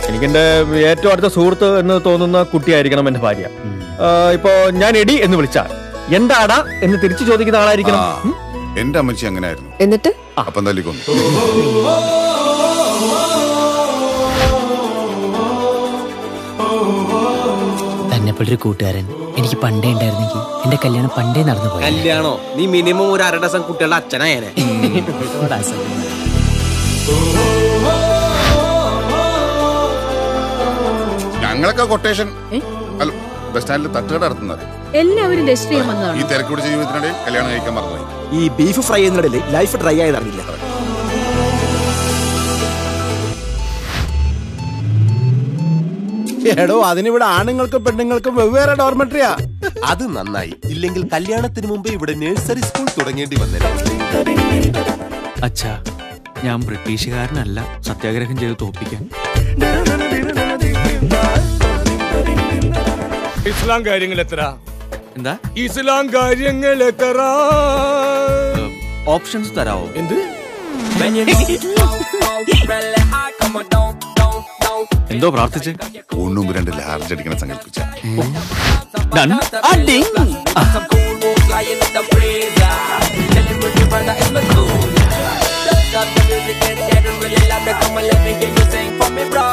എനിക്കെന്റെ ഏറ്റവും അടുത്ത സുഹൃത്ത് എന്ന് തോന്നുന്ന കുട്ടിയായിരിക്കണം എന്റെ ഭാര്യ. ഇപ്പോ ഞാൻ എടി എന്ന് വിളിച്ചാൽ എന്താടാ എന്ന് തിരിച്ചു ചോദിക്കുന്ന ആളായിരിക്കണം. എന്റെ അമ്മച്ചി അങ്ങനെ ആയിരുന്നു. എന്നിട്ട് അപ്പം തല്ലിക്കൊന്നു. തന്നെപ്പോലൊരു കൂട്ടുകാരൻ എനിക്ക് പണ്ടേ ഉണ്ടായിരുന്നെങ്കിൽ എന്റെ കല്യാണം പണ്ടേ നടന്നു പോയി. കല്യാണോ? നീ മിനിമം ഒരു 1/2 ഡസൻ കുട്ടികളുടെ അച്ഛനായേനെ. ഞങ്ങളൊക്കെ കൊട്ടേഷൻ ബസ് സ്റ്റാൻഡിൽ തട്ടുകട നടത്തുന്നത്. എല്ലാവരും രജിസ്റ്റർ ചെയ്യാൻ വന്നതാണ്. ഈ തിരക്കുപിടിച്ച ജീവിതത്തിനിടയിൽ കല്യാണം കഴിക്കാൻ മറന്നുപോയി. ഈ ബീഫ് ഫ്രൈ ചെയ്യുന്നതിനിടയിൽ ലൈഫ് ഡ്രൈ ആയതറിഞ്ഞില്ല. എടോ, അതിനിവിടെ ആണുങ്ങൾക്കും പെണ്ണുങ്ങൾക്കും വെവ്വേറെ ഡോർമെട്രിയാ. അത് നന്നായി. ഇല്ലെങ്കിൽ കല്യാണത്തിന് മുമ്പേ ഇവിടെ നഴ്സറി സ്കൂൾ തുടങ്ങേണ്ടി വന്നിരുന്നു. അച്ഛാ, ഞാൻ ബ്രിട്ടീഷുകാരനല്ല സത്യാഗ്രഹം ചെയ്ത് തോപ്പിക്കാൻ. ഇസ്ലാം കാര്യങ്ങൾ എത്ര? എന്താ ഇസ്ലാം കാര്യങ്ങൾ എത്ര? ഓപ്ഷൻസ് തരാവോ? എന്ത്? എന്തോ പ്രാർത്ഥിച്ച് 1-2 ലാർജ് അടിക്കണ സങ്കല്പിച്ച Stop the music and get really loud. Come and let me hear you sing for me, bro.